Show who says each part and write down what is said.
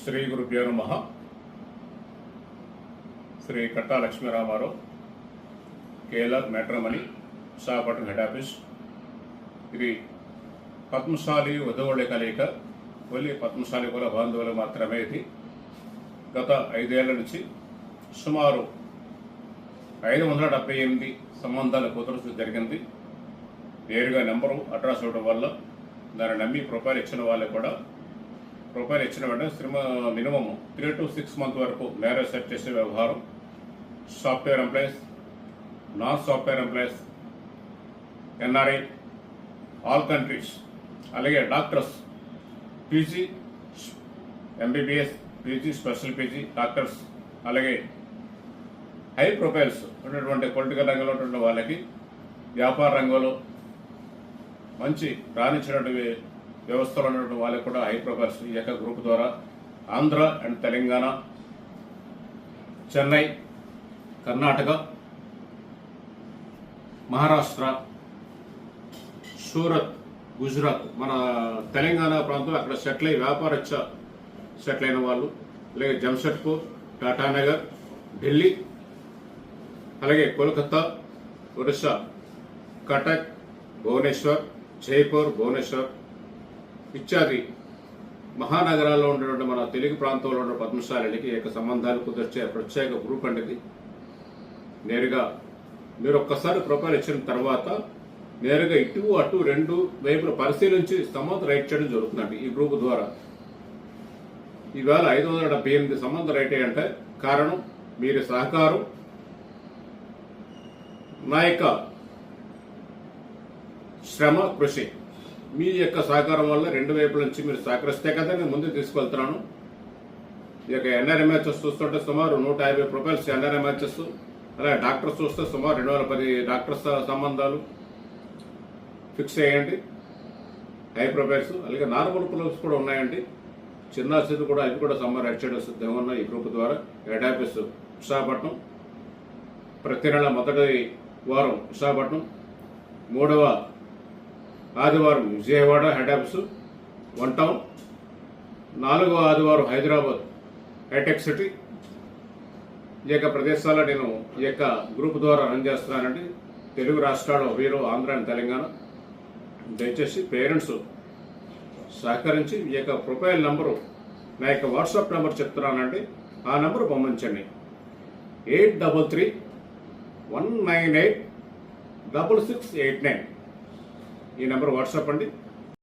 Speaker 1: శ్రీ గురుభ్యో నమః. Shri Katta Lakshmiramarao, KLR matrimony, Visakhapatnam head office. ఇది పద్మశాలి వధువుల కలయిక. ఓన్లీ పద్మశాలి కుల బంధువులు మాత్రమే. ఇది గత 5 ఏళ్ల నుంచి సుమారు 578 సంబంధాలు కుదరడం జరిగింది. నేరుగా నెంబరు అడ్రస్ ఇవ్వడం వల్ల దాన్ని నమ్మి ప్రొఫైల్ ఇచ్చిన వాళ్ళకి కూడా ప్రొఫైల్ ఇచ్చిన వెంటనే మినిమం 3 to 6 months వరకు మ్యారేజ్ సెట్ చేసే వ్యవహారం. Software employees, non software employees, NRI, all countries, అలాగే doctors, PG, MBBS, PG, special PG doctors, అలాగే హై ప్రొఫైల్స్ ఉన్నటువంటి పొలిటికల్ రంగంలో ఉన్నటువంటి వాళ్ళకి, వ్యాపార రంగంలో మంచి రాణించినటువంటి వ్యవస్థలో ఉన్నటువంటి వాళ్ళకి కూడా హై ప్రొఫైల్స్ ఈ యొక్క గ్రూప్ ద్వారా ఆంధ్ర అండ్ తెలంగాణ, చెన్నై, కర్ణాటక, మహారాష్ట్ర, సూరత్, గుజరాత్, మన తెలంగాణ ప్రాంతం అక్కడ సెటిల్ అయ్యి వ్యాపారరీత్యా సెటిల్ అయిన వాళ్ళు, అలాగే జంషెడ్పూర్, టాటానగర్, ఢిల్లీ, అలాగే కోల్కతా, ఒరిస్సా, కటక్, భువనేశ్వర్, జైపూర్, భువనేశ్వర్ ఇత్యాది మహానగరాల్లో ఉన్నటువంటి మన తెలుగు ప్రాంతంలో ఉన్న పద్మశాలికి ఏక సంబంధాలు కుదిర్చే ప్రత్యేక గ్రూప్ అండి ఇది. నేరుగా మీరు ఒక్కసారి ప్రొఫైల్ ఇచ్చిన తర్వాత నేరుగా ఇటు అటు 2 వైపులు పరిశీలించి సంబంధం రైట్ చేయడం జరుగుతుందండి ఈ గ్రూప్ ద్వారా. ఈవేళ 578 సంబంధం రైట్ అయ్యంటే కారణం మీరు సహకారం, నా యొక్క శ్రమ, కృషి. మీ యొక్క సహకారం వల్ల 2 వైపుల నుంచి మీరు సహకరిస్తే కదా నేను ముందుకు తీసుకెళ్తున్నాను. ఈ యొక్క ఎన్ఆర్ఎంహెచ్ఎస్ చూస్తుంటే సుమారు 150 ప్రొఫైల్స్ ఎన్ఆర్ఎంహెచ్ఎస్, అలాగే డాక్టర్స్ చూస్తే సుమారు 210 డాక్టర్స్ సంబంధాలు ఫిక్స్ చేయండి. హై ప్రొఫైల్స్, అలాగే నార్మల్ ప్రొఫైల్స్ కూడా ఉన్నాయండి. చిన్న చిన్న కూడా అవి కూడా సమ్మర్ రైట్ చేయడం సిద్ధంగా ఉన్నాయి ఈ గ్రూప్ ద్వారా. హెడ్ ఆఫీస్ విశాఖపట్నం, ప్రతి నెల మొదటి వారం విశాఖపట్నం, 3వ ఆదివారం విజయవాడ హెడ్ ఆఫీసు 1 టౌన్, 4వ ఆదివారం హైదరాబాద్ హైటెక్ సిటీ. ఈ యొక్క ప్రదేశాల్లో నేను ఈ యొక్క గ్రూప్ ద్వారా రన్ చేస్తున్నానండి. తెలుగు రాష్ట్రాలు వీరు ఆంధ్ర అండ్ తెలంగాణ. దయచేసి పేరెంట్స్ సహకరించి ఈ యొక్క ప్రొఫైల్ నంబరు, నా యొక్క వాట్సాప్ నెంబర్ చెప్తున్నానండి, ఆ నెంబరు పంపించండి. 8331986689 ఈ నెంబర్ వాట్సాప్ అండి.